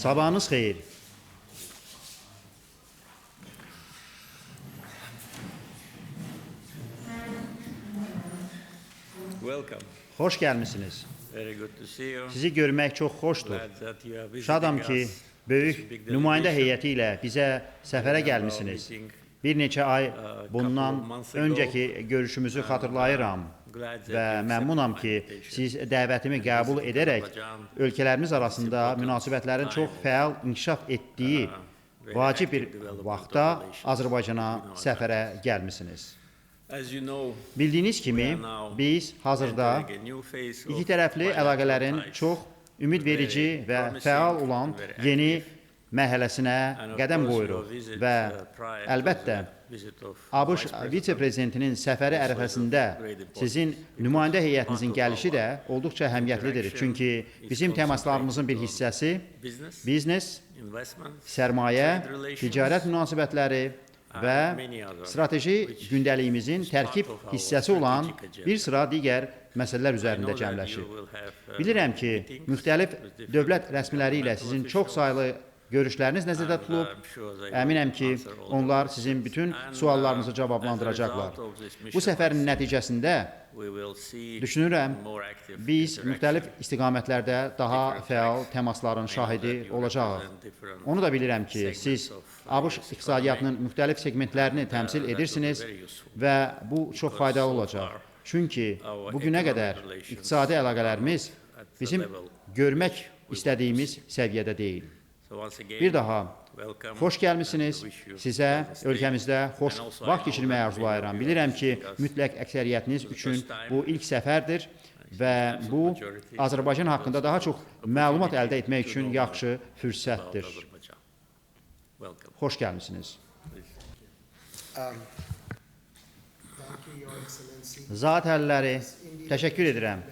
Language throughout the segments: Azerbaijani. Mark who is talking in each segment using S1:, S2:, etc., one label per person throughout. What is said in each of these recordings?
S1: Sabahınız xeyir.
S2: Welcome.
S1: Xoş gəlmisiniz.
S2: Very good to see you.
S1: Sizi görmək çox xoşdur.
S2: Glad that you are visiting
S1: Şadam ki,
S2: us.
S1: böyük nümayəndə heyəti ilə bizə səfərə gəlmisiniz. Bir neçə ay bundan öncəki görüşümüzü xatırlayıram və məmnunam ki, siz dəvətimi qəbul edərək ölkələrimiz arasında münasibətlərin çox fəal inkişaf etdiyi vacib bir vaxtda Azərbaycana səfərə gəlmisiniz.
S2: As you know,
S1: Bildiyiniz kimi, biz hazırda iki tərəfli əlaqələrin çox ümidverici və fəal olan yeni mərhələsinə qədəm qoyuruq və əlbəttə ABŞ vitse-prezidentinin səfəri ərəfəsində sizin nümayəndə heyətinizin gəlişi də olduqca əhəmiyyətlidir. Çünki bizim təmaslarımızın bir hissəsi biznes, sərmayə, ticarət münasibətləri və strateji gündəliyimizin tərkib hissəsi olan bir sıra digər məsələlər üzərində cəmləşir. Bilirəm ki, müxtəlif dövlət rəsmiləri ilə sizin çox saylı görüşləriniz nəzərdə tutulub. Əminəm ki, onlar sizin bütün suallarınızı cavablandıracaqlar. Bu səfərin nəticəsində düşünürəm, biz müxtəlif istiqamətlərdə daha fəal təmasların şahidi olacağıq. Onu da bilirəm ki, siz ABŞ iqtisadiyyatının müxtəlif segmentlərini təmsil edirsiniz və bu çox faydalı olacaq. Çünki bugünə qədər iqtisadi əlaqələrimiz bizim görmək istədiyimiz səviyyədə deyil. Bir daha xoş gəlmisiniz. Sizə ölkəmizdə xoş vaxt keçirməyi arzulayıram. Bilirəm ki, mütləq əksəriyyətiniz üçün bu ilk səfərdir və bu, Azərbaycan haqqında daha çox məlumat əldə etmək üçün yaxşı fürsətdir. Xoş gəlmisiniz. Zat əlləri, təşəkkür edirəm.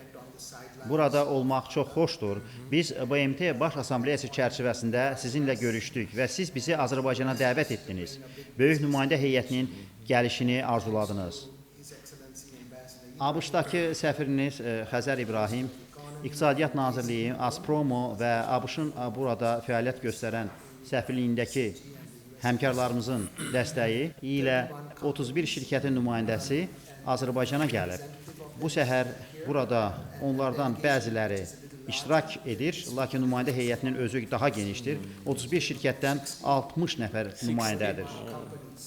S1: Burada olmaq çox xoşdur. Biz BMT Baş Assambleyası çərçivəsində sizinlə görüşdük və siz bizi Azərbaycana dəvət etdiniz. Böyük nümayəndə heyətinin gəlişini arzuladınız. ABŞ-dakı səfiriniz Xəzər İbrahim, İqtisadiyyat Nazirliyi, Azpromo və ABŞ-ın burada fəaliyyət göstərən səfirliyindəki həmkarlarımızın dəstəyi ilə 31 şirkətin nümayəndəsi Azərbaycana gəlib. Bu səhər burada onlardan bəziləri iştirak edir, lakin nümayəndə heyətinin özü daha genişdir. 31 şirkətdən 60 nəfər nümayəndədir.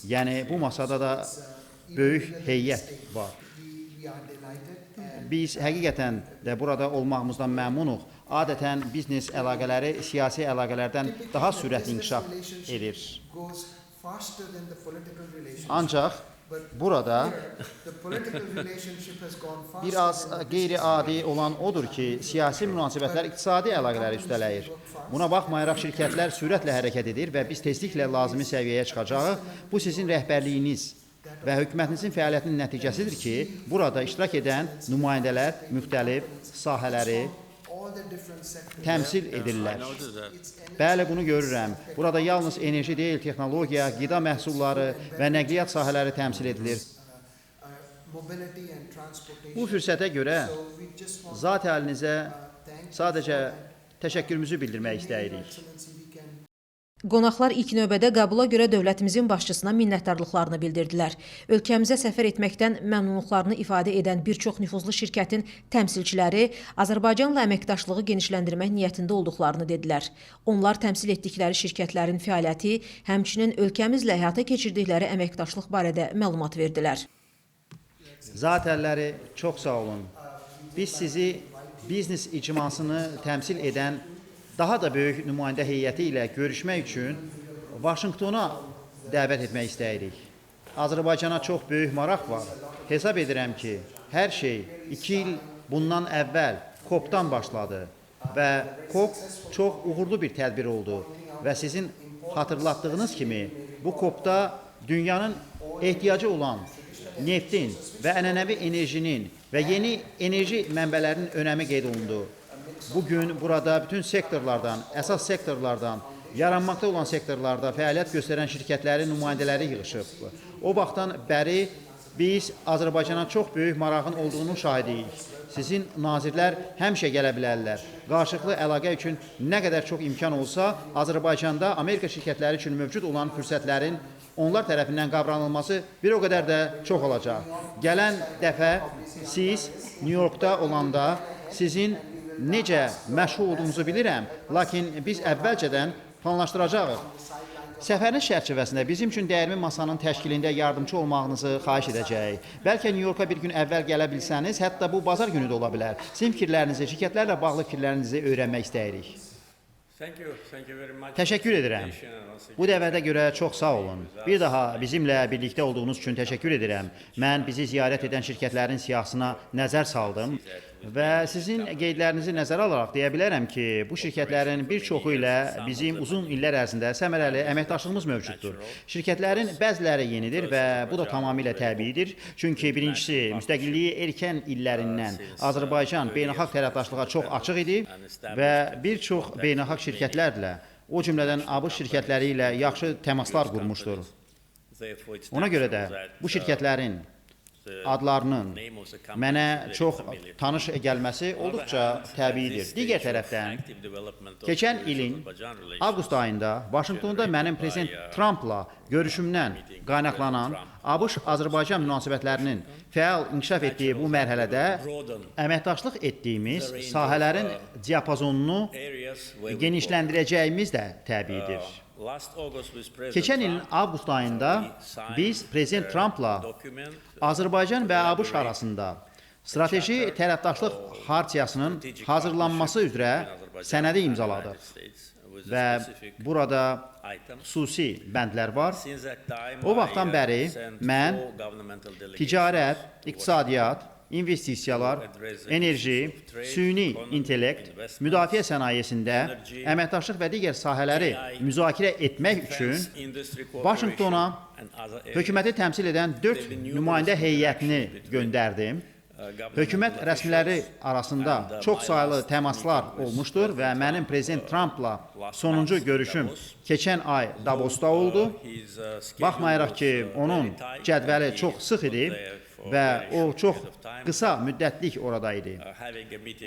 S1: Yəni, bu masada da böyük heyət var. Biz həqiqətən də burada olmağımızdan məmnunuq. Adətən biznes əlaqələri siyasi əlaqələrdən daha sürətli inkişaf edir. Ancaq burada biraz qeyri-adi olan odur ki, siyasi münasibətlər iqtisadi əlaqələri üstələyir. Buna baxmayaraq şirkətlər sürətlə hərəkət edir və biz tezliklə lazımi səviyyəyə çıxacağıq. Bu sizin rəhbərliyiniz və hökumətinizin fəaliyyətinin nəticəsidir ki, burada iştirak edən nümayəndələr müxtəlif sahələri təmsil edirlər. Bəli, bunu görürəm. Burada yalnız enerji deyil, texnologiya, qida məhsulları və nəqliyyat sahələri təmsil edilir. Bu fürsətə görə zat əlinizə sadəcə təşəkkürümüzü bildirmək istəyirik.
S3: Qonaqlar ilk növbədə qəbula görə dövlətimizin başçısına minnətdarlıqlarını bildirdilər. Ölkəmizə səfər etməkdən məmnunluqlarını ifadə edən bir çox nüfuzlu şirkətin təmsilçiləri Azərbaycanla əməkdaşlığı genişləndirmək niyyətində olduqlarını dedilər. Onlar təmsil etdikləri şirkətlərin fəaliyyəti, həmçinin ölkəmizlə həyata keçirdikləri əməkdaşlıq barədə məlumat verdilər.
S1: Zat əlləri, çox sağ olun. Biz sizi biznes icmasını təmsil edən daha da böyük nümayəndə heyəti ilə görüşmək üçün Vaşinqtona dəvət etmək istəyirik. Azərbaycana çox böyük maraq var. Hesab edirəm ki, hər şey 2 il bundan əvvəl COP-dan başladı və COP çox uğurlu bir tədbir oldu və sizin xatırlatdığınız kimi bu COP-da dünyanın ehtiyacı olan neftin və ənənəvi enerjinin və yeni enerji mənbələrinin önəmi qeyd olundu. Bugün burada bütün sektorlardan, əsas sektorlardan, yaranmaqda olan sektorlarda fəaliyyət göstərən şirkətlərin nümayəndələri yığışıb. O vaxtdan bəri Biz Azərbaycana çox böyük marağın olduğunun şahidiyik. Sizin nazirlər həmişə gələ bilərlər. Qarşılıqlı əlaqə üçün nə qədər çox imkan olsa, Azərbaycanda Amerika şirkətləri üçün mövcud olan fürsətlərin onlar tərəfindən qavranılması bir o qədər də çox olacaq. Gələn dəfə siz New Yorkda olanda sizin necə məşğul olduğunuzu bilirəm, lakin biz əvvəlcədən planlaşdıracağıq. Səfəriniz çərçivəsində bizim üçün dəyirmi masanın təşkilində yardımcı olmağınızı xahiş edəcəyik. Bəlkə New Yorka bir gün əvvəl gələ bilsəniz, hətta bu bazar günü də ola bilər. Sizin fikirlərinizi, şirkətlərlə bağlı fikirlərinizi öyrənmək istəyirik. Təşəkkür edirəm. Bu dəvətə görə çox sağ olun. Bir daha bizimlə birlikdə olduğunuz üçün təşəkkür edirəm. Mən bizi ziyarət edən şirkətlərin siyahısına nəzər saldım və sizin qeydlərinizi nəzərə alaraq deyə bilərəm ki, bu şirkətlərin bir çoxu ilə bizim uzun illər ərzində səmərəli əməkdaşlığımız mövcuddur. Şirkətlərin bəziləri yenidir və bu da tamamilə təbiidir. Çünki birincisi, müstəqilliyi erkən illərindən Azərbaycan beynəlxalq tərəfdaşlığa çox açıq idi və bir çox beynəlxalq şirkətlərlə, o cümlədən ABŞ şirkətləri ilə yaxşı təmaslar qurmuşdur. Ona görə də bu şirkətlərin adlarının mənə çox tanış gəlməsi olduqca təbiidir. Digər tərəfdən, keçən ilin avqust ayında Vaşinqtonda mənim prezident Trumpla görüşümdən qaynaqlanan ABŞ-Azərbaycan münasibətlərinin fəal inkişaf etdiyi bu mərhələdə əməkdaşlıq etdiyimiz sahələrin diapazonunu genişləndirəcəyimiz də təbiidir. Keçən ilin avqust ayında biz prezident Trumpla Azərbaycan və ABŞ arasında strateji tərəfdaşlıq xartiyasının hazırlanması üzrə sənədi imzaladıq və burada xüsusi bəndlər var. O vaxtdan bəri mən ticarət, iqtisadiyyat, investisiyalar, enerji, süni intellekt, müdafiə sənayesində əməkdaşlıq və digər sahələri müzakirə etmək üçün Vaşinqtona hökuməti təmsil edən 4 nümayəndə heyətini göndərdim. Hökumət rəsmiləri arasında çox saylı təmaslar olmuşdur və mənim prezident Trumpla sonuncu görüşüm keçən ay Davosda oldu. Baxmayaraq ki, onun cədvəli çox sıx idi və o çox qısa müddətlik orada idi.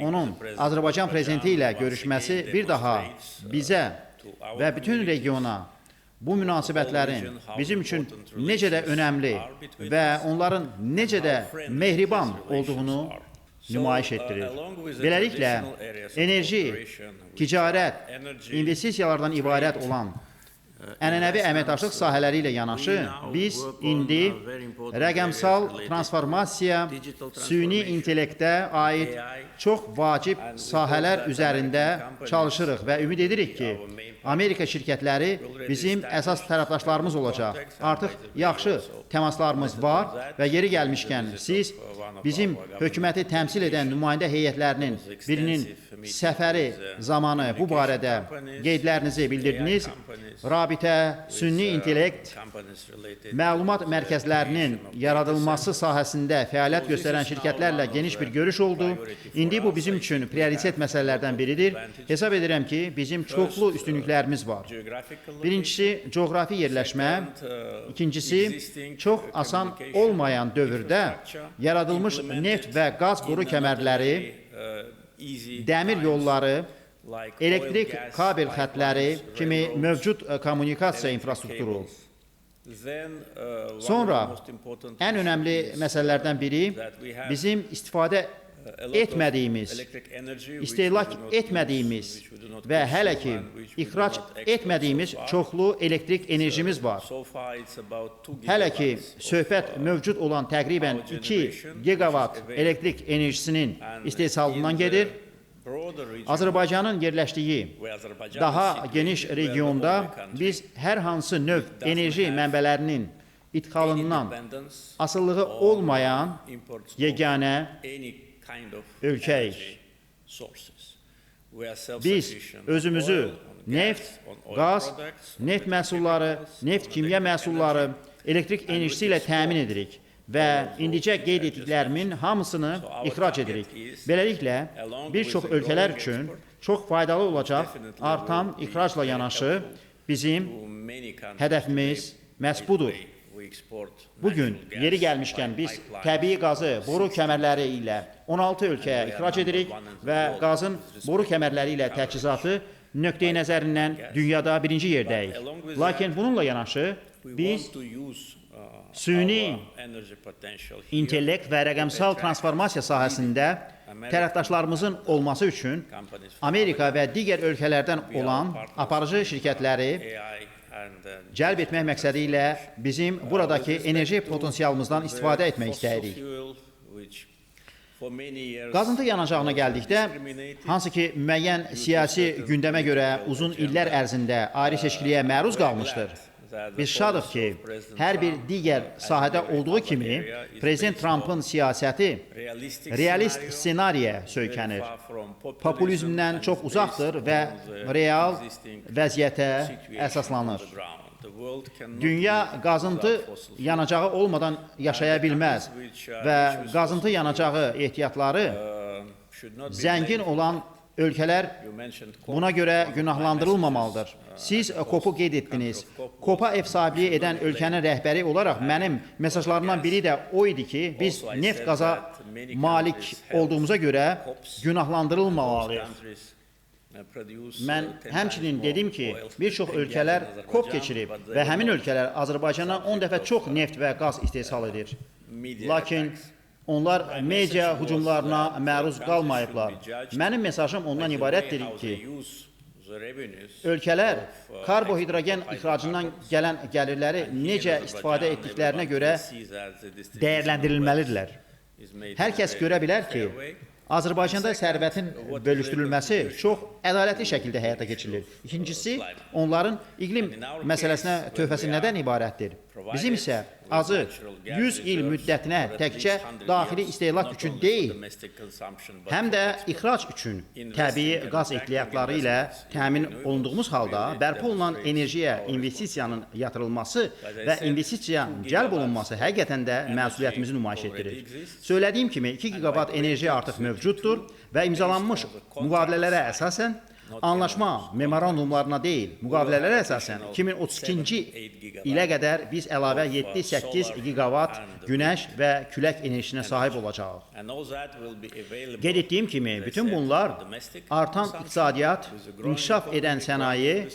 S1: Onun Azərbaycan prezidenti ilə görüşməsi bir daha bizə və bütün regiona bu münasibətlərin bizim üçün necə də önəmli və onların necə də mehriban olduğunu nümayiş etdirir. Beləliklə, enerji, ticarət, investisiyalardan ibarət olan ənənəvi əməkdaşlıq sahələri ilə yanaşı, biz indi rəqəmsal transformasiya, süni intellektə aid çox vacib sahələr üzərində çalışırıq və ümid edirik ki, Amerika şirkətləri bizim əsas tərəfdaşlarımız olacaq. Artıq yaxşı təmaslarımız var və yeri gəlmişkən siz bizim hökuməti təmsil edən nümayəndə heyətlərinin birinin səfəri zamanı bu barədə qeydlərinizi bildirdiniz. Rabitə, sünni intellekt, məlumat mərkəzlərinin yaradılması sahəsində fəaliyyət göstərən şirkətlərlə geniş bir görüş oldu. İndi bu bizim üçün prioritet məsələlərdən biridir. Hesab edirəm ki, bizim çoxlu üstünlüklərimiz var. Birincisi, coğrafi yerləşmə. İkincisi, çox asan olmayan dövrdə yaradılmış neft və qaz boru kəmərləri, dəmir yolları, elektrik kabel xətləri kimi mövcud kommunikasiya infrastrukturu. Sonra, ən önəmli məsələlərdən biri bizim istifadə etmədiyimiz, istehlak etmədiyimiz və hələ ki, ixrac etmədiyimiz çoxlu elektrik enerjimiz var. Hələ ki, söhbət mövcud olan təqribən 2 gigavat elektrik enerjisinin istehsalından gedir. Azərbaycanın yerləşdiyi daha geniş regionda biz hər hansı növ enerji mənbələrinin idxalından asılılığı olmayan yeganə ölkəyik. Biz özümüzü neft, qaz, neft məhsulları, neft kimya məhsulları, elektrik enerjisi ilə təmin edirik və indicə qeyd etdiklərimin hamısını ixrac edirik. Beləliklə, bir çox ölkələr üçün çox faydalı olacaq artan ixracla yanaşı bizim hədəfimiz məhz budur. Bu gün yeri gəlmişkən biz təbii qazı boru kəmərləri ilə 16 ölkəyə ixrac edirik və qazın boru kəmərləri ilə təchizatı nöqteyi nəzərindən dünyada birinci yerdəyik. Lakin bununla yanaşı biz süni intellekt və rəqəmsal transformasiya sahəsində tərəfdaşlarımızın olması üçün Amerika və digər ölkələrdən olan aparıcı şirkətləri cəlb etmək məqsədi ilə bizim buradakı enerji potensialımızdan istifadə etmək istəyirik. Qazıntı yanacağına gəldikdə, hansı ki müəyyən siyasi gündəmə görə uzun illər ərzində ayrı seçkiliyə məruz qalmışdır. Biz şadıq ki, hər bir digər sahədə olduğu kimi Prezident Trumpın siyasəti realist ssenariyə söykənir. Populizmdən çox uzaqdır və real vəziyyətə əsaslanır. Dünya qazıntı yanacağı olmadan yaşaya bilməz və qazıntı yanacağı ehtiyatları zəngin olan ölkələr buna görə günahlandırılmamalıdır. Siz COP-u qeyd etdiniz. COP-a ev sahibliyi edən ölkənin rəhbəri olaraq mənim mesajlarımdan biri də o idi ki, biz neft qaza malik olduğumuza görə günahlandırılmamalıyıq. Mən həmçinin dedim ki, bir çox ölkələr COP keçirib və həmin ölkələr Azərbaycandan 10 dəfə çox neft və qaz istehsal edir. Lakin onlar media hücumlarına məruz qalmayıblar. Mənim mesajım ondan ibarətdir ki, ölkələr karbohidrogen ixracından gələn gəlirləri necə istifadə etdiklərinə görə dəyərləndirilməlidirlər. Hər kəs görə bilər ki, Azərbaycanda sərvətin bölüşdürülməsi çox ədalətli şəkildə həyata keçirilir. İkincisi, onların iqlim məsələsinə töhfəsi nədən ibarətdir? Bizim isə azı 100 il müddətinə təkcə daxili istehlak üçün deyil, həm də ixrac üçün təbii qaz ehtiyatları ilə təmin olunduğumuz halda bərpa olunan enerjiyə investisiyanın yatırılması və investisiya cəlb olunması həqiqətən də məsuliyyətimizi nümayiş etdirir. Söylədiyim kimi 2 gigavat enerji artıq mövcuddur və imzalanmış müqavilələrə əsasən anlaşma memorandumlarına deyil, müqavilələrə əsasən 2032-ci ilə qədər biz əlavə 7-8 gigavat günəş və külək enerjisinə sahib olacağıq. Qeyd etdiyim kimi, bütün bunlar artan iqtisadiyyat, inkişaf edən sənaye,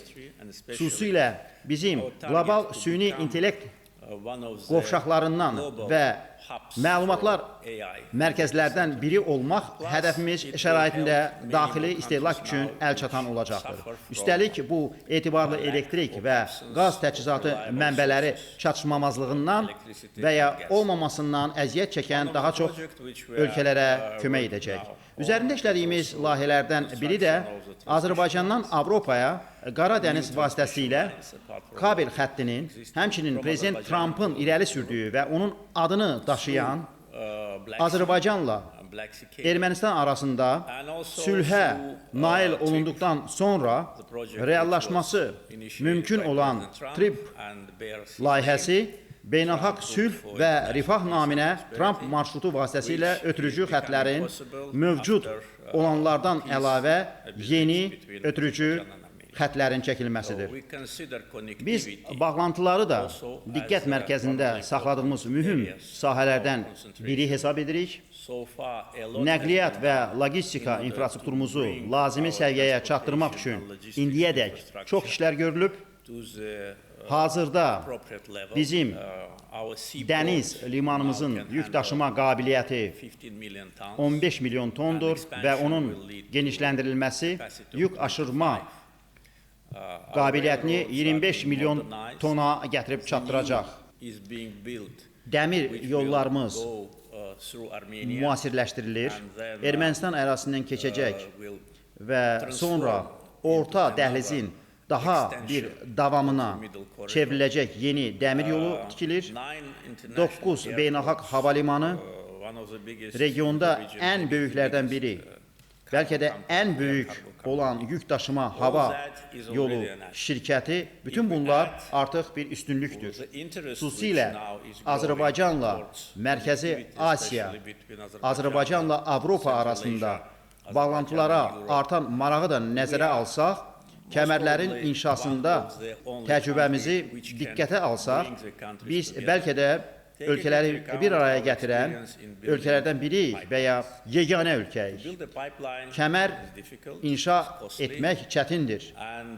S1: xüsusilə bizim qlobal süni intellekt qovşaqlarından və məlumatlar mərkəzlərdən biri olmaq hədəfimiz şəraitində daxili istehlak üçün əlçatan olacaqdır. Üstəlik, bu etibarlı elektrik və qaz təchizatı mənbələri çatışmamazlığından və ya olmamasından əziyyət çəkən daha çox ölkələrə kömək edəcək. Üzərində işlədiyimiz layihələrdən biri də Azərbaycandan Avropaya Qara dəniz vasitəsilə kabel xəttinin, həmçinin Prezident Trumpın irəli sürdüyü və onun adını daşıyan Azərbaycanla Ermənistan arasında sülhə nail olunduqdan sonra reallaşması mümkün olan TRIP layihəsi beynəlxalq sülh və rifah naminə Trump marşrutu vasitəsilə ötürücü xətlərin mövcud olanlardan əlavə yeni ötürücü xətlərin çəkilməsidir. Biz bağlantıları da diqqət mərkəzində saxladığımız mühüm sahələrdən biri hesab edirik. Nəqliyyat və logistika infrastrukturumuzu lazımi səviyyəyə çatdırmaq üçün indiyədək çox işlər görülüb. Hazırda bizim dəniz limanımızın yük daşıma qabiliyyəti 15 milyon tondur və onun genişləndirilməsi yük aşırma qabiliyyətini 25 milyon tona gətirib çatdıracaq. Dəmir yollarımız müasirləşdirilir, Ermənistan ərazisindən keçəcək və sonra orta dəhlizin daha bir davamına çevriləcək yeni dəmir yolu tikilir. 9 beynəlxalq hava limanı regionda ən böyüklərdən biri, bəlkə də ən böyük olan yük daşıma hava yolu şirkəti, bütün bunlar artıq bir üstünlükdür. Xüsusilə Azərbaycanla Mərkəzi Asiya, Azərbaycanla Avropa arasında bağlantılara artan marağı da nəzərə alsaq, kəmərlərin inşasında təcrübəmizi diqqətə alsaq, biz bəlkə də ölkələri bir araya gətirən ölkələrdən biriyik və ya yeganə ölkəyik. Kəmər inşa etmək çətindir,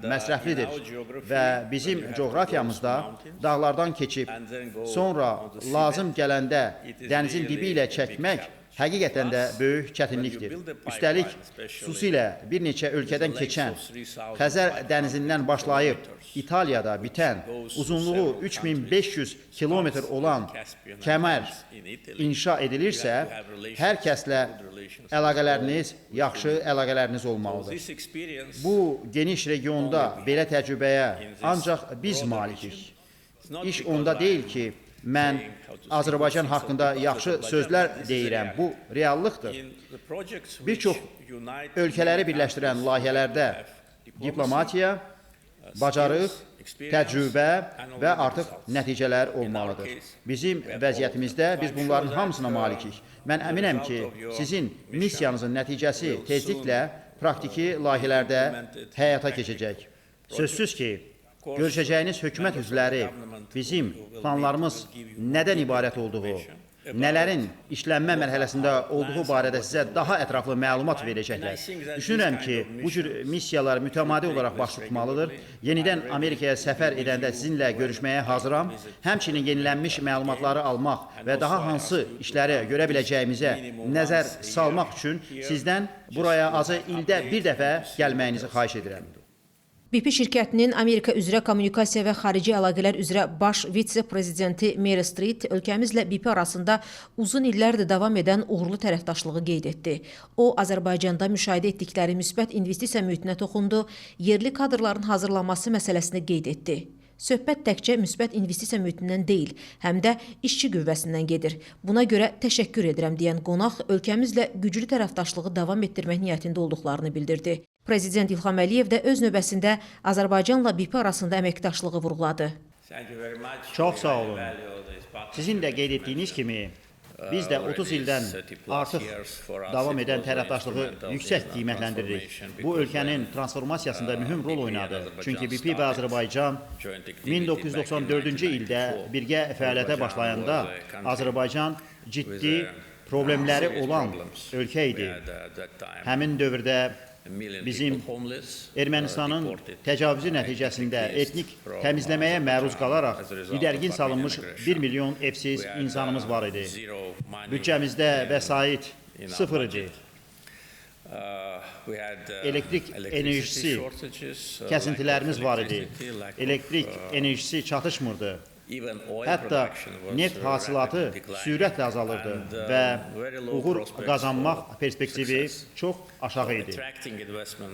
S1: məsrəflidir və bizim coğrafiyamızda dağlardan keçib, sonra lazım gələndə dənizin dibi ilə çəkmək həqiqətən də böyük çətinlikdir. Üstəlik, xüsusilə bir neçə ölkədən keçən, Xəzər dənizindən başlayıb İtaliyada bitən, uzunluğu 3500 kilometr olan kəmər inşa edilirsə, hər kəslə əlaqələriniz, yaxşı əlaqələriniz olmalıdır. Bu geniş regionda belə təcrübəyə ancaq biz malikik. İş onda deyil ki, mən Azərbaycan haqqında yaxşı sözlər deyirəm. Bu reallıqdır. Bir çox ölkələri birləşdirən layihələrdə diplomatiya, bacarıq, təcrübə və artıq nəticələr olmalıdır. Bizim vəziyyətimizdə biz bunların hamısına malikik. Mən əminəm ki, sizin missiyanızın nəticəsi tezliklə praktiki layihələrdə həyata keçəcək. Sözsüz ki, görüşəcəyiniz hökumət üzvləri bizim planlarımız nədən ibarət olduğu, nələrin işlənmə mərhələsində olduğu barədə sizə daha ətraflı məlumat verəcəklər. Düşünürəm ki, bu cür missiyalar mütəmadi olaraq baş tutmalıdır. Yenidən Amerikaya səfər edəndə sizinlə görüşməyə hazıram. Həmçinin yenilənmiş məlumatları almaq və daha hansı işləri görə biləcəyimizə nəzər salmaq üçün sizdən buraya azı ildə bir dəfə gəlməyinizi xahiş edirəm.
S3: BP şirkətinin Amerika üzrə kommunikasiya və xarici əlaqələr üzrə baş vitse-prezidenti Meryl Street ölkəmizlə BP arasında uzun illərdir davam edən uğurlu tərəfdaşlığı qeyd etdi. O, Azərbaycanda müşahidə etdikləri müsbət investisiya mühitinə toxundu, yerli kadrların hazırlanması məsələsini qeyd etdi. Söhbət təkcə müsbət investisiya mühitindən deyil, həm də işçi qüvvəsindən gedir. Buna görə təşəkkür edirəm deyən qonaq ölkəmizlə güclü tərəfdaşlığı davam etdirmək niyyətində olduqlarını bildirdi. Prezident İlham Əliyev də öz növbəsində Azərbaycanla BP arasında əməkdaşlığı vurğuladı.
S1: Çox sağ olun. Sizin də qeyd etdiyiniz kimi, biz də 30 ildən artıq davam edən tərəfdaşlığı yüksək qiymətləndiririk. Bu, ölkənin transformasiyasında mühüm rol oynadı. Çünki BP və Azərbaycan 1994-cü ildə birgə fəaliyyətə başlayanda Azərbaycan ciddi problemləri olan ölkə idi. Həmin dövrdə bizim Ermənistanın təcavüzü nəticəsində etnik təmizləməyə məruz qalaraq didərgin salınmış 1 milyon evsiz insanımız var idi. Büdcəmizdə vəsait sıfır idi. Elektrik enerjisi kəsintilərimiz var idi. Elektrik enerjisi çatışmırdı. Hətta neft hasilatı sürətlə azalırdı və uğur qazanmaq perspektivi çox aşağı idi.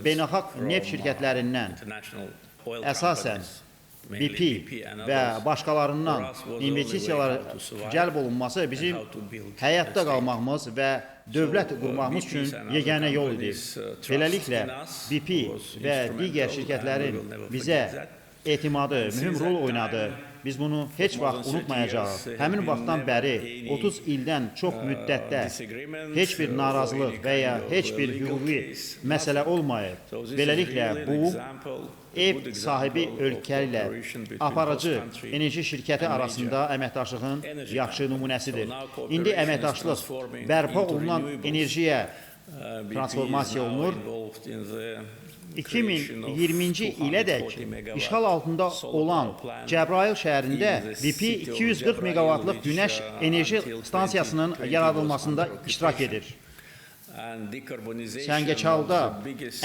S1: Beynəlxalq neft şirkətlərindən əsasən BP və başqalarından investisiyalar cəlb olunması bizim həyatda qalmağımız və dövlət qurmağımız üçün yeganə yol idi. Beləliklə, BP və digər şirkətlərin bizə etimadı mühüm rol oynadı. Biz bunu heç vaxt unutmayacağıq. Həmin vaxtdan bəri 30 ildən çox müddətdə heç bir narazılıq və ya heç bir hüquqi məsələ olmayıb. Beləliklə, bu ev sahibi ölkə ilə aparıcı enerji şirkəti arasında əməkdaşlığın yaxşı nümunəsidir. İndi əməkdaşlıq bərpa olunan enerjiyə transformasiya olunur. 2020-ci ilədək işğal altında olan Cəbrayıl şəhərində BP 240 meqavatlıq günəş enerji stansiyasının yaradılmasında iştirak edir. Səngəçalda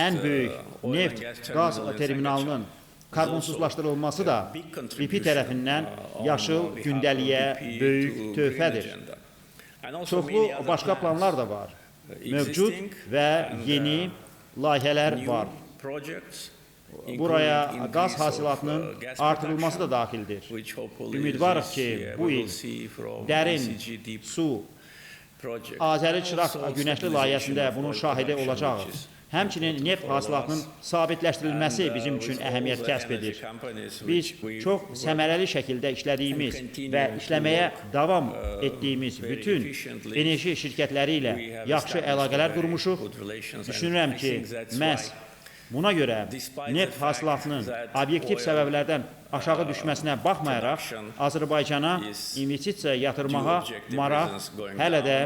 S1: ən böyük neft qaz terminalının karbonsuzlaşdırılması da BP tərəfindən yaşıl gündəliyə böyük töhfədir. Çoxlu başqa planlar da var. Mövcud və yeni layihələr var. Buraya qaz hasilatının artırılması da daxildir. Ümidvarıq ki, bu il dərin su Azəri Çıraq günəşli layihəsində bunun şahidi olacağıq. Həmçinin neft hasilatının sabitləşdirilməsi bizim üçün əhəmiyyət kəsb edir. Biz çox səmərəli şəkildə işlədiyimiz və işləməyə davam etdiyimiz bütün enerji şirkətləri ilə yaxşı əlaqələr qurmuşuq. Düşünürəm ki, məhz Buna görə neft hasilatının obyektiv səbəblərdən aşağı düşməsinə baxmayaraq, Azərbaycana investisiya yatırmağa maraq hələ də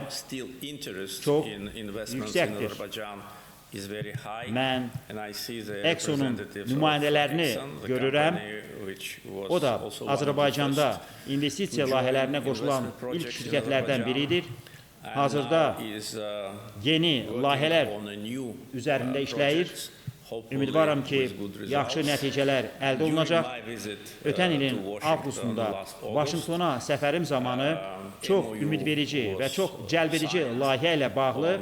S1: çox yüksəkdir. Mən Exxon'un nümayəndələrini görürəm. O da Azərbaycanda investisiya layihələrinə qoşulan ilk şirkətlərdən biridir. Hazırda yeni layihələr üzərində işləyir. Ümidvaram ki, yaxşı nəticələr əldə olunacaq. Ötən ilin avqustunda Vaşinqtona səfərim zamanı çox ümidverici və çox cəlbedici layihə ilə bağlı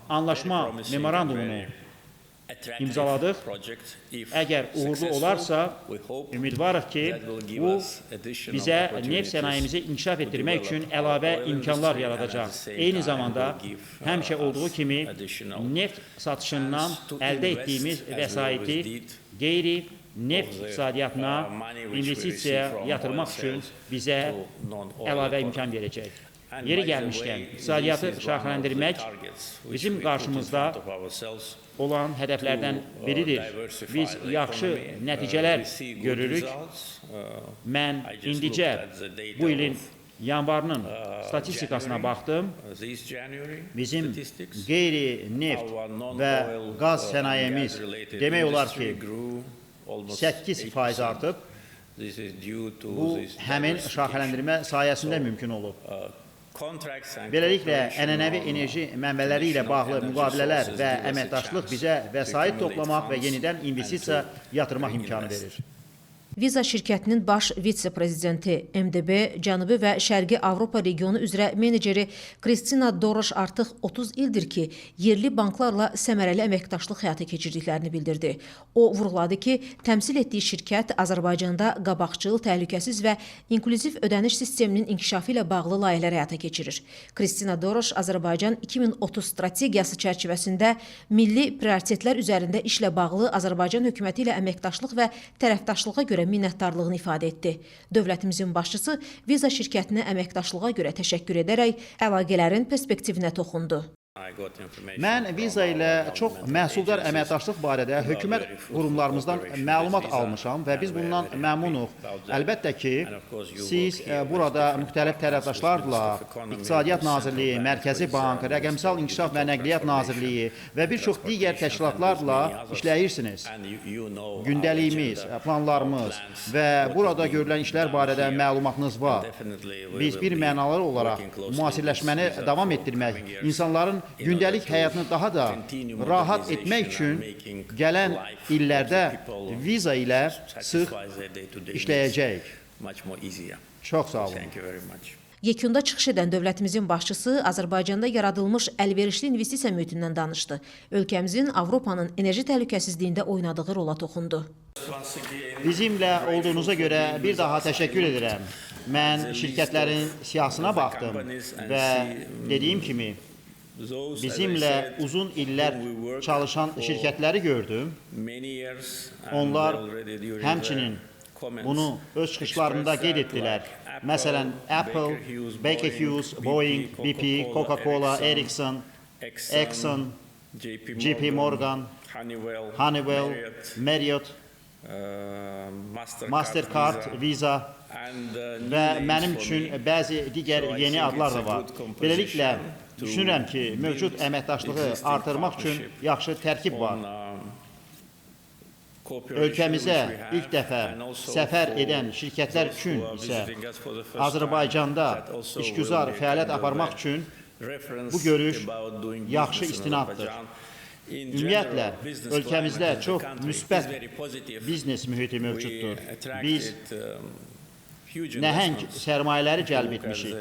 S1: anlaşma memorandumunu imzaladıq. Əgər uğurlu olarsa, ümidvarıq ki, bu bizə neft sənayemizi inkişaf etdirmək üçün əlavə imkanlar yaradacaq. Eyni zamanda, həmişə olduğu kimi, neft satışından əldə etdiyimiz vəsaiti qeyri-neft iqtisadiyyatına investisiya yatırmaq üçün bizə əlavə imkan verəcək. Yeri gəlmişkən, iqtisadiyyatı şaxələndirmək bizim qarşımızda olan hədəflərdən biridir. Biz yaxşı nəticələr görürük. Mən indicə bu ilin yanvarının statistikasına baxdım. Bizim qeyri-neft və qaz sənayemiz demək olar ki, 8% artıb. Bu, həmin şaxələndirmə sayəsində mümkün olub. Beləliklə, ənənəvi enerji mənbələri ilə bağlı müqavilələr və əməkdaşlıq bizə vəsait toplamaq və yenidən investisiya yatırmaq imkanı verir.
S3: Viza şirkətinin baş vitse-prezidenti, MDB, Cənubi və Şərqi Avropa regionu üzrə meneceri Kristina Doroş artıq 30 ildir ki, yerli banklarla səmərəli əməkdaşlıq həyata keçirdiklərini bildirdi. O vurğuladı ki, təmsil etdiyi şirkət Azərbaycanda qabaqcıl, təhlükəsiz və inklüziv ödəniş sisteminin inkişafı ilə bağlı layihələr həyata keçirir. Kristina Doroş Azərbaycan 2030 strategiyası çərçivəsində milli prioritetlər üzərində işlə bağlı Azərbaycan hökuməti ilə əməkdaşlıq və tərəfdaşlığa görə minnətdarlığını ifadə etdi. Dövlətimizin başçısı viza şirkətinə əməkdaşlığa görə təşəkkür edərək əlaqələrin perspektivinə toxundu.
S1: Mən viza ilə çox məhsuldar əməkdaşlıq barədə hökumət qurumlarımızdan məlumat almışam və biz bundan məmnunuq. Əlbəttə ki, siz burada müxtəlif tərəfdaşlarla, İqtisadiyyat Nazirliyi, Mərkəzi Bank, Rəqəmsal İnkişaf və Nəqliyyat Nazirliyi və bir çox digər təşkilatlarla işləyirsiniz. Gündəliyimiz, planlarımız və burada görülən işlər barədə məlumatınız var. Biz bir mənalı olaraq müasirləşməni davam etdirmək, insanların gündəlik həyatını daha da rahat etmək üçün gələn illərdə viza ilə sıx işləyəcəyik. Çox sağ olun.
S3: Yekunda çıxış edən dövlətimizin başçısı Azərbaycanda yaradılmış əlverişli investisiya mühitindən danışdı. Ölkəmizin Avropanın enerji təhlükəsizliyində oynadığı rola toxundu.
S1: Bizimlə olduğunuza görə bir daha təşəkkür edirəm. Mən şirkətlərin siyahısına baxdım və dediyim kimi, bizimlə uzun illər çalışan şirkətləri gördüm. Onlar həmçinin bunu öz çıxışlarında qeyd etdilər. Məsələn, Apple, Baker Hughes, Boeing, BP, Coca-Cola, Ericsson, Exxon, JP Morgan, Honeywell, Marriott, Mastercard, Visa və mənim üçün bəzi digər yeni adlar da var. Beləliklə, düşünürəm ki, mövcud əməkdaşlığı artırmaq üçün yaxşı tərkib var. Ölkəmizə ilk dəfə səfər edən şirkətlər üçün isə Azərbaycanda işgüzar fəaliyyət aparmaq üçün bu görüş yaxşı istinaddır. Ümumiyyətlə, ölkəmizdə çox müsbət biznes mühiti mövcuddur. Biz nəhəng sərmayələri cəlb etmişik.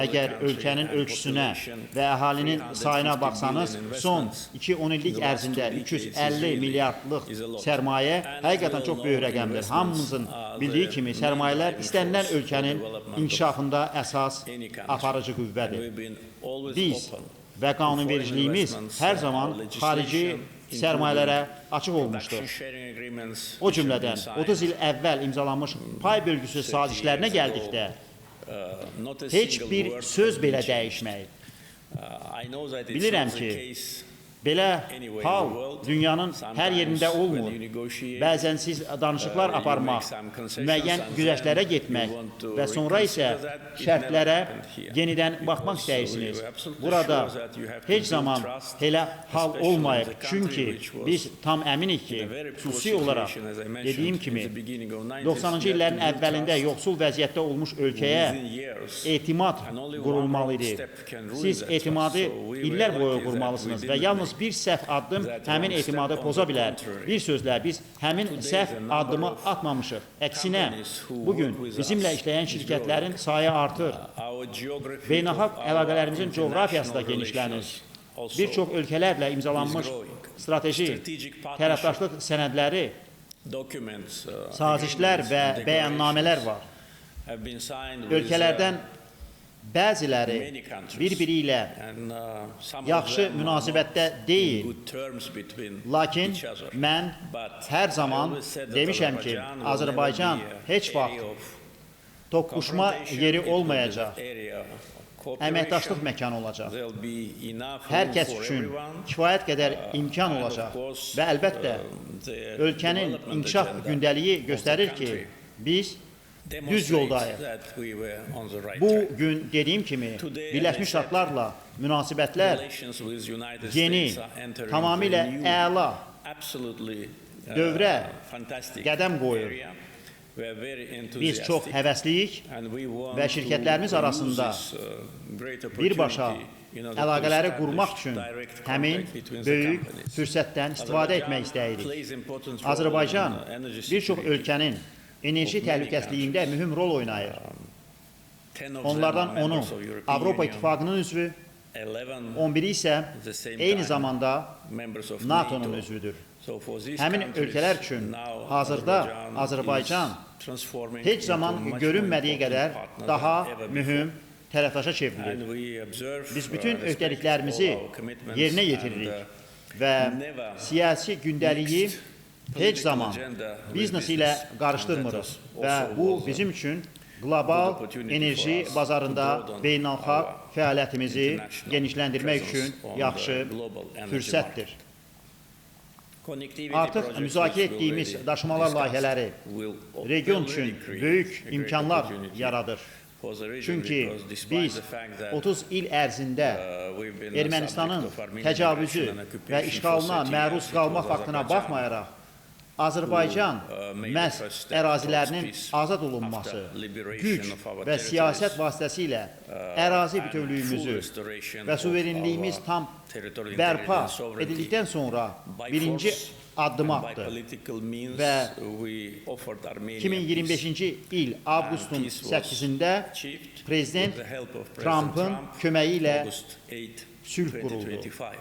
S1: Əgər ölkənin ölçüsünə və əhalinin sayına baxsanız, son 2-10 illik ərzində 350 milyardlıq sərmayə həqiqətən çox böyük rəqəmdir. Hamımızın bildiyi kimi sərmayələr istənilən ölkənin inkişafında əsas aparıcı qüvvədir. Biz və qanunvericiliyimiz hər zaman xarici sərmayələrə açıq olmuşdur. O cümlədən 30 il əvvəl imzalanmış pay bölgüsü sazişlərinə gəldikdə heç bir söz belə dəyişməyib. Bilirəm ki, Belə
S2: anywhere in
S1: hal
S2: the world.
S1: dünyanın hər yerində
S2: Sometimes
S1: olmur.
S2: when you negotiate,
S1: Bəzən siz danışıqlar
S2: you
S1: aparmaq,
S2: make some concessions
S1: müəyyən
S2: and
S1: güzəştlərə
S2: then
S1: getmək
S2: you want to
S1: və sonra isə
S2: reconsider that, it
S1: şərtlərə
S2: never happened here.
S1: yenidən baxmaq
S2: Because
S1: istəyirsiniz.
S2: we were absolutely
S1: Burada
S2: sure that you have to
S1: heç
S2: build
S1: zaman
S2: trust,
S1: elə hal
S2: especially
S1: olmayıb.
S2: in the country
S1: Çünki
S2: which was
S1: biz tam əminik ki,
S2: in a very poor
S1: xüsusi olaraq
S2: situation, as I mentioned,
S1: dediyim
S2: in
S1: kimi
S2: the beginning of 90s,
S1: 90-cı
S2: you have
S1: illərin
S2: to build
S1: əvvəlində
S2: trust
S1: yoxsul vəziyyətdə olmuş ölkəyə
S2: within years.
S1: etimad
S2: And only one
S1: qurulmalı
S2: wrong
S1: idi.
S2: step can ruin
S1: Siz
S2: that
S1: etimadı
S2: trust. So we were
S1: illər boyu
S2: lucky that
S1: qurmalısınız
S2: we
S1: və
S2: didn't
S1: yalnız
S2: make
S1: bir səhv addım
S2: that
S1: həmin
S2: wrong
S1: etimadı
S2: step.
S1: poza
S2: On the
S1: bilər.
S2: contrary.
S1: Bir sözlə biz həmin
S2: Today
S1: səhv
S2: the number
S1: addımı
S2: of
S1: atmamışıq. Əksinə,
S2: companies who
S1: bugün
S2: work with
S1: bizimlə
S2: us
S1: işləyən
S2: is
S1: şirkətlərin sayı artır.
S2: Our geography
S1: Beynəlxalq
S2: of our
S1: əlaqələrimizin coğrafiyası da
S2: international
S1: genişlənir.
S2: relations also
S1: Bir çox ölkələrlə imzalanmış
S2: is growing.
S1: strateji
S2: Strategic partnership
S1: tərəfdaşlıq sənədləri,
S2: documents,
S1: sazişlər və
S2: agreements, and
S1: bəyannamələr var.
S2: have been signed with,
S1: Ölkələrdən bəziləri
S2: many countries.
S1: bir-biri ilə
S2: And, some of
S1: yaxşı
S2: them are
S1: münasibətdə
S2: not
S1: deyil.
S2: in good terms between
S1: Lakin
S2: each other.
S1: mən
S2: But
S1: hər
S2: I
S1: zaman
S2: always said that
S1: demişəm ki,
S2: Azerbaijan will
S1: Azərbaycan
S2: never be a
S1: heç vaxt
S2: area of
S1: toqquşma
S2: confrontation.
S1: yeri
S2: It will be
S1: olmayacaq,
S2: the area of cooperation.
S1: əməkdaşlıq məkanı olacaq.
S2: There'll be enough
S1: Hər
S2: room
S1: kəs
S2: for
S1: üçün
S2: everyone.
S1: kifayət qədər imkan
S2: And of
S1: olacaq
S2: course,
S1: və əlbəttə
S2: the
S1: ölkənin
S2: development
S1: inkişaf
S2: agenda
S1: gündəliyi
S2: of the
S1: göstərir ki,
S2: country
S1: biz düz
S2: demonstrates
S1: yoldayıq.
S2: that we were on the right
S1: Bu
S2: track.
S1: gün dediyim kimi
S2: Today,
S1: Birləşmiş
S2: as I said,
S1: Ştatlarla münasibətlər
S2: Relations with United
S1: yeni,
S2: States are entering
S1: tamamilə
S2: a new,
S1: əla
S2: absolutely,
S1: dövrə
S2: fantastic
S1: qədəm qoyur.
S2: area. We are very
S1: Biz çox
S2: enthusiastic.
S1: həvəsliyik
S2: And we want
S1: və
S2: to
S1: şirkətlərimiz
S2: use
S1: arasında
S2: this, great
S1: birbaşa
S2: opportunity in order to
S1: əlaqələri
S2: establish
S1: qurmaq üçün
S2: direct
S1: həmin
S2: contact between the
S1: böyük
S2: companies.
S1: fürsətdən istifadə etmək istəyirik.
S2: Plays important role
S1: Azərbaycan
S2: in energy
S1: bir çox
S2: security.
S1: ölkənin enerji təhlükəsizliyində mühüm rol oynayır.
S2: 10 of them
S1: Onlardan
S2: are
S1: 10-u
S2: members of European
S1: Avropa
S2: Union,
S1: İttifaqının üzvü,
S2: 11
S1: 11-i isə
S2: the same
S1: eyni
S2: time
S1: zamanda
S2: members of
S1: NATO-nun
S2: NATO.
S1: üzvüdür.
S2: So for these
S1: Həmin
S2: countries,
S1: ölkələr üçün
S2: now
S1: hazırda Azərbaycan
S2: is transforming
S1: heç
S2: into
S1: zaman
S2: much more
S1: görünmədiyi
S2: important
S1: qədər
S2: partner
S1: daha
S2: than ever
S1: mühüm
S2: before.
S1: tərəfdaşa çevrilir.
S2: And we observe,
S1: Biz bütün
S2: respect
S1: öhdəliklərimizi
S2: all our commitments
S1: yerinə
S2: and,
S1: yetiririk və
S2: never
S1: siyasi gündəliyi
S2: mixed
S1: heç zaman
S2: political agenda with
S1: biznes ilə
S2: business.
S1: qarışdırmırıq
S2: And that
S1: və
S2: also
S1: bu
S2: was a
S1: bizim üçün qlobal
S2: opportunity
S1: enerji
S2: for us
S1: bazarında
S2: to broaden
S1: beynəlxalq
S2: our
S1: fəaliyyətimizi
S2: international
S1: genişləndirmək
S2: presence
S1: üçün
S2: on the
S1: yaxşı
S2: global energy
S1: fürsətdir.
S2: Connectivity
S1: Artıq
S2: projects
S1: müzakirə
S2: which we
S1: etdiyimiz
S2: already
S1: daşımalar
S2: discussed
S1: layihələri
S2: will
S1: region
S2: already
S1: üçün
S2: create
S1: böyük
S2: a great
S1: imkanlar
S2: opportunity
S1: yaradır.
S2: for the region
S1: Çünki
S2: because despite
S1: biz
S2: the fact that,
S1: 30 il ərzində
S2: we've been
S1: Ermənistanın
S2: subject of Armenian
S1: təcavüzü
S2: aggression and
S1: və
S2: occupation
S1: işğalına
S2: for 30
S1: məruz
S2: years,
S1: qalma
S2: it was
S1: faktına
S2: Azerbaijan
S1: baxmayaraq, Azərbaycan
S2: made
S1: məhz
S2: the first step
S1: ərazilərinin
S2: towards peace
S1: azad olunması,
S2: after liberation
S1: güc
S2: of our
S1: və
S2: territories,
S1: siyasət vasitəsilə ərazi
S2: and
S1: bütövlüyümüzü
S2: full restoration
S1: və
S2: of
S1: suverenliyimiz
S2: our
S1: tam
S2: territorial
S1: bərpa
S2: integrity and sovereignty
S1: edildikdən sonra
S2: by
S1: birinci
S2: force
S1: addım
S2: and by
S1: atdı.
S2: political means.
S1: Və
S2: We offered Armenia
S1: 2025-ci il avqustun
S2: peace was
S1: 8-də
S2: achieved
S1: Prezident
S2: with the help of President
S1: Trumpın
S2: Trump,
S1: köməyi ilə
S2: August 8,
S1: sülh quruldu.
S2: 2025.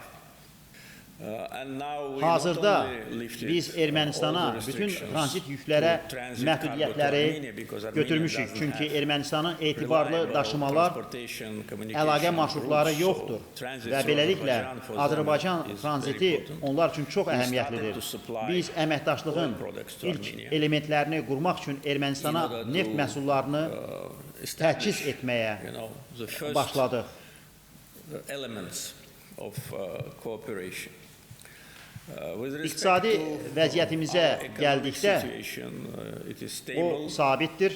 S2: And now we
S1: Hazırda
S2: not only lifted
S1: biz
S2: all
S1: Ermənistana
S2: the
S1: bütün
S2: restrictions
S1: tranzit yüklərə
S2: to transit
S1: məhdudiyyətləri
S2: cargo to Armenia because Armenia
S1: götürmüşük.
S2: doesn't
S1: Çünki
S2: have
S1: Ermənistanın etibarlı
S2: reliable
S1: daşımalar
S2: transportation, communication
S1: əlaqə marşrutları
S2: routes.
S1: yoxdur
S2: So transit
S1: və
S2: through
S1: beləliklə
S2: Azerbaijan for them
S1: Azərbaycan
S2: is very
S1: tranziti
S2: important.
S1: onlar üçün çox
S2: We
S1: əhəmiyyətlidir.
S2: started to supply
S1: Biz əməkdaşlığın
S2: oil products to
S1: ilk
S2: Armenia.
S1: elementlərini qurmaq üçün Ermənistana
S2: In order to,
S1: neft məhsullarını
S2: establish,
S1: təchiz etməyə
S2: the first
S1: başladıq.
S2: elements of cooperation. With respect
S1: İqtisadi
S2: to
S1: vəziyyətimizə
S2: our economic
S1: gəldikdə
S2: situation, it is
S1: o
S2: stable.
S1: sabitdir.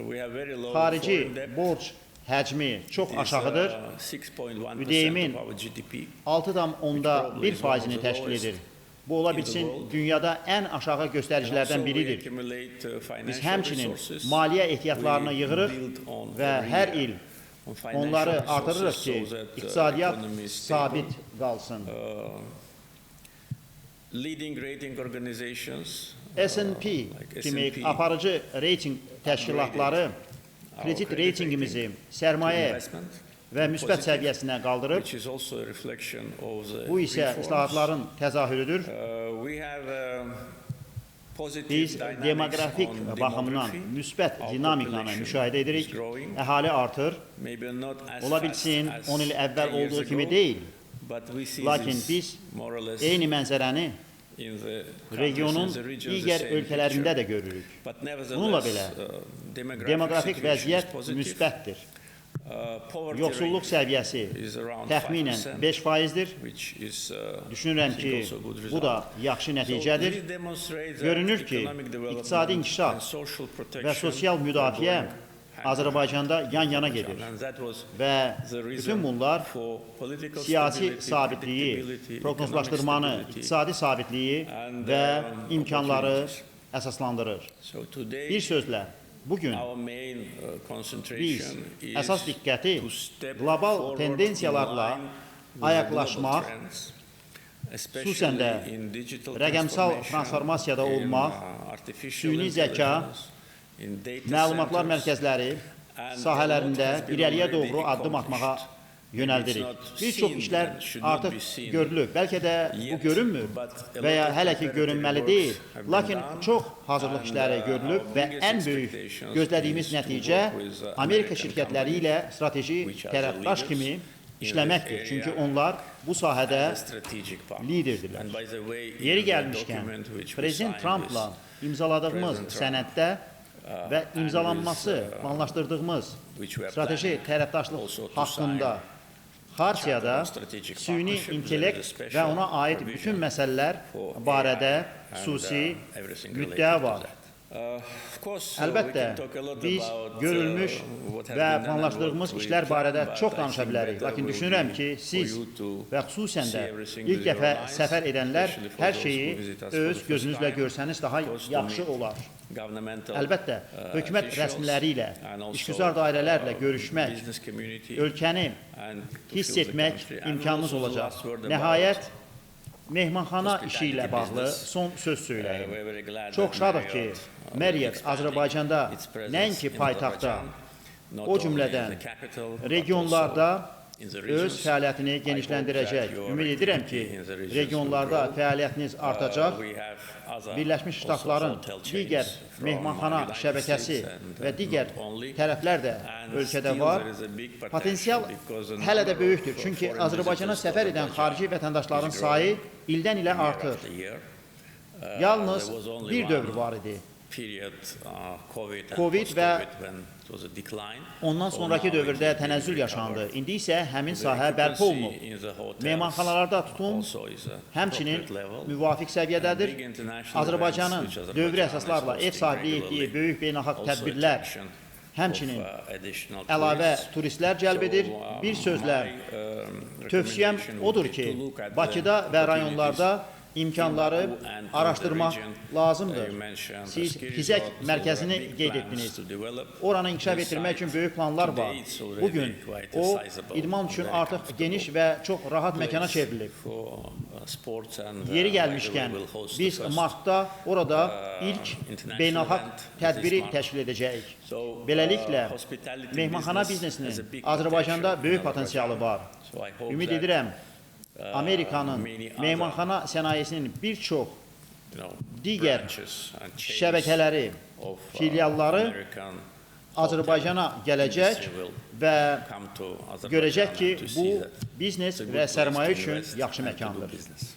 S2: We have very low
S1: Xarici
S2: foreign debt.
S1: borc həcmi çox
S2: It is,
S1: aşağıdır.
S2: 6.1%
S1: Üdeyimin
S2: of our GDP.
S1: 6,1%-ni təşkil edir. Bu ola bilsin dünyada ən aşağı göstəricilərdən biridir. Biz həmçinin maliyyə ehtiyatlarını yığırıq və hər il onları artırırıq ki, iqtisadiyyat sabit qalsın.
S2: Leading rating organizations
S1: S&P
S2: like
S1: kimi
S2: S&P
S1: aparıcı reyting təşkilatları kredit reytingimizi sərmayə
S2: investment,
S1: və müsbət səviyyəsinə qaldırıb.
S2: which is also a reflection of the
S1: Bu isə
S2: reforms.
S1: islahatların təzahürüdür.
S2: We have positive
S1: Biz
S2: dynamics
S1: demoqrafik
S2: on
S1: baxımdan
S2: demography.
S1: müsbət
S2: Our
S1: dinamikanı
S2: population
S1: müşahidə edirik.
S2: is growing.
S1: Əhali artır.
S2: Maybe not as
S1: Ola
S2: fast
S1: bilsin
S2: as
S1: 10 il əvvəl
S2: 10 years
S1: olduğu kimi
S2: ago,
S1: deyil.
S2: but we see
S1: Lakin
S2: this
S1: biz
S2: more or less
S1: eyni mənzərəni
S2: in the countries
S1: regionun
S2: and the regions,
S1: digər
S2: the same
S1: ölkələrində
S2: picture.
S1: də görürük.
S2: But
S1: Bununla
S2: nevertheless,
S1: belə
S2: demographic
S1: demoqrafik
S2: situation is
S1: vəziyyət
S2: positive.
S1: müsbətdir.
S2: Poverty
S1: yoxsulluq
S2: rate
S1: səviyyəsi
S2: is around
S1: təxminən
S2: 5%,
S1: 5%-dir.
S2: which is,
S1: Düşünürəm
S2: I think
S1: ki,
S2: also a good
S1: bu da
S2: result.
S1: yaxşı
S2: So
S1: nəticədir.
S2: this demonstrates that
S1: Görünür ki,
S2: economic development
S1: iqtisadi inkişaf
S2: and social protection
S1: və sosial
S2: are
S1: müdafiə
S2: going hand in
S1: Azərbaycanda yan-yana gedir.
S2: hand. And that was
S1: Və
S2: the
S1: bütün
S2: reason
S1: bunlar
S2: for political
S1: siyasi
S2: stability,
S1: sabitliyi,
S2: predictability,
S1: proqnozlaşdırmanı,
S2: economic stability.
S1: iqtisadi sabitliyi
S2: and,
S1: və imkanları
S2: opportunities.
S1: əsaslandırır.
S2: So today,
S1: Bir sözlə, bugün
S2: our main
S1: biz
S2: concentration is
S1: əsas diqqəti
S2: to step
S1: qlobal
S2: forward
S1: tendensiyalarla
S2: in line with the
S1: ayaqlaşmaq,
S2: global trends,
S1: xüsusən də
S2: especially in digital
S1: rəqəmsal
S2: transformation,
S1: transformasiyada
S2: in,
S1: olmaq,
S2: artificial
S1: süni zəka,
S2: intelligence, in data
S1: məlumatlar
S2: centers,
S1: mərkəzləri
S2: and
S1: sahələrində
S2: a lot has been
S1: irəliyə
S2: already
S1: doğru addım atmağa
S2: accomplished.
S1: yönəldirik.
S2: It's not
S1: Bir çox
S2: seen
S1: işlər
S2: and should not
S1: artıq
S2: be seen
S1: görülür. Bəlkə də bu
S2: yet,
S1: görünmür
S2: but a
S1: və ya
S2: lot of
S1: hələ ki
S2: preparative
S1: görünməli
S2: works
S1: deyil.
S2: have been
S1: Lakin
S2: done,
S1: çox hazırlıq
S2: and,
S1: işləri görülüb
S2: our
S1: və
S2: biggest
S1: ən böyük
S2: expectations
S1: gözlədiyimiz
S2: is to
S1: nəticə
S2: work with,
S1: Amerika
S2: American
S1: şirkətləri
S2: companies,
S1: ilə strateji
S2: which are the
S1: tərəfdaş
S2: leaders
S1: kimi
S2: in
S1: işləməkdir.
S2: this
S1: Çünki
S2: area
S1: onlar bu sahədə
S2: as a strategic partner.
S1: liderdirlər.
S2: And by the way, in
S1: Yeri
S2: the
S1: gəlmişkən,
S2: document which we
S1: Prezident
S2: signed
S1: Trumpla
S2: with
S1: imzaladığımız
S2: President Trump,
S1: sənəddə və
S2: and
S1: imzalanması,
S2: with,
S1: planlaşdırdığımız
S2: which we are
S1: strateji
S2: planning
S1: tərəfdaşlıq
S2: also to
S1: haqqında
S2: sign
S1: Xartiyada
S2: Charter of Strategic
S1: süni
S2: Partnership
S1: intellekt
S2: with a special
S1: və ona aid
S2: provision
S1: bütün məsələlər
S2: for
S1: barədə
S2: AI and,
S1: xüsusi
S2: everything
S1: müddəa
S2: related to
S1: var.
S2: that. Of course,
S1: Əlbəttə,
S2: we can talk a lot
S1: biz
S2: about,
S1: görülmüş
S2: what has
S1: və
S2: been done and
S1: planlaşdırdığımız
S2: what we
S1: işlər barədə
S2: plan,
S1: çox
S2: but I
S1: danışa
S2: think
S1: bilərik.
S2: better
S1: Lakin
S2: will
S1: düşünürəm
S2: be
S1: ki,
S2: for
S1: siz
S2: you to
S1: və xüsusən də
S2: see everything
S1: ilk
S2: with your
S1: dəfə
S2: eyes,
S1: səfər edənlər
S2: especially for
S1: hər
S2: those
S1: şeyi
S2: who visit us for
S1: öz
S2: the first
S1: gözünüzlə
S2: time,
S1: görsəniz daha
S2: because to
S1: yaxşı
S2: meet
S1: olar.
S2: governmental,
S1: Əlbəttə, hökumət
S2: officials
S1: rəsmiləri ilə,
S2: and also,
S1: işgüzar dairələrlə görüşmək,
S2: business community
S1: ölkəni
S2: and to
S1: hiss
S2: feel the
S1: etmək
S2: country. And
S1: imkanınız
S2: also the
S1: olacaq.
S2: last word about,
S1: Nəhayət, mehmanxana işi ilə
S2: hospitality
S1: bağlı
S2: business.
S1: son söz söyləyim.
S2: we're very glad
S1: Çox
S2: that
S1: şadıq ki,
S2: Marriott,
S1: Marriott
S2: expanding
S1: Azərbaycanda
S2: its presence
S1: nəinki
S2: in
S1: paytaxtda,
S2: Azerbaijan, not
S1: o
S2: only in
S1: cümlədən
S2: the capital, but
S1: regionlarda
S2: also in the
S1: öz
S2: regions.
S1: fəaliyyətini
S2: I hope
S1: genişləndirəcək.
S2: that your
S1: Ümid edirəm ki,
S2: activity in the regions
S1: regionlarda
S2: will grow.
S1: fəaliyyətiniz artacaq.
S2: We have other
S1: Birləşmiş
S2: also
S1: Ştatların
S2: hotel chains
S1: digər
S2: from
S1: mehmanxana
S2: United
S1: şəbəkəsi
S2: States and,
S1: və digər
S2: not only.
S1: tərəflər də
S2: And
S1: ölkədə
S2: still
S1: var.
S2: there is a big potential
S1: Potensial
S2: because a
S1: hələ də
S2: number
S1: böyükdür.
S2: of
S1: Çünki
S2: foreign
S1: Azərbaycana
S2: visitors
S1: səfər
S2: to
S1: edən
S2: Azerbaijan
S1: xarici vətəndaşların
S2: is
S1: sayı
S2: growing
S1: ildən ilə
S2: year
S1: artır.
S2: after year.
S1: Yalnız
S2: There was only
S1: bir
S2: one
S1: dövr var idi.
S2: period, COVID and
S1: Covid və
S2: post-COVID when it was a decline.
S1: Ondan
S2: So
S1: sonraki
S2: now it
S1: dövrdə
S2: is being
S1: tənəzzül
S2: recovered.
S1: yaşandı. İndi isə həmin
S2: The
S1: sahə bərpa
S2: occupancy
S1: olunub.
S2: in the hotels
S1: Mehmanxanalarda tutum
S2: also is a
S1: həmçinin
S2: appropriate level.
S1: müvafiq səviyyədədir.
S2: And big international
S1: Azərbaycanın
S2: events, which
S1: dövrü
S2: Azerbaijan
S1: əsaslarla
S2: is
S1: ev sahibliyi
S2: hosting
S1: etdiyi böyük beynəlxalq
S2: also
S1: tədbirlər,
S2: attraction
S1: həmçinin
S2: of, additional
S1: əlavə
S2: tourists.
S1: turistlər cəlb edir.
S2: So,
S1: Bir sözlə,
S2: my,
S1: tövsiyəm
S2: recommendation
S1: odur
S2: would be
S1: ki,
S2: to look at the
S1: Bakıda və
S2: opportunities
S1: rayonlarda imkanları
S2: in Baku and in the
S1: araşdırmaq
S2: region.
S1: lazımdır.
S2: You mentioned
S1: Siz
S2: ski
S1: Fizək
S2: resorts,
S1: mərkəzini
S2: there are big
S1: qeyd
S2: plans
S1: etdiniz.
S2: to develop
S1: Oranı inkişaf
S2: this
S1: etdirmək üçün
S2: site.
S1: böyük planlar var.
S2: Today it's already
S1: Bugün
S2: quite a
S1: o
S2: sizable,
S1: idman üçün
S2: very
S1: artıq
S2: comfortable
S1: geniş və çox rahat məkana
S2: place
S1: çevrilib.
S2: for, sports and,
S1: Yeri
S2: by the way,
S1: gəlmişkən
S2: we'll host
S1: biz
S2: the first,
S1: martda orada ilk
S2: international
S1: beynəlxalq
S2: event
S1: tədbiri
S2: this month.
S1: təşkil edəcəyik.
S2: So,
S1: Beləliklə,
S2: hospitality
S1: mehmanxana
S2: business
S1: biznesinin
S2: has a big
S1: Azərbaycanda
S2: potential
S1: böyük
S2: in
S1: potensialı var.
S2: So I hope
S1: Ümid
S2: that,
S1: edirəm, Amerikanın
S2: many other,
S1: mehmanxana sənayesinin bir çox
S2: you know,
S1: digər
S2: branches and chains
S1: şəbəkələri,
S2: of,
S1: filialları
S2: American
S1: Azərbaycana gələcək
S2: industry will
S1: və
S2: come to Azerbaijan
S1: görəcək ki,
S2: to
S1: bu
S2: see that
S1: biznes
S2: it's a good
S1: və
S2: place
S1: sərmayə
S2: to
S1: üçün
S2: invest
S1: yaxşı
S2: and to do
S1: məkandır.
S2: business.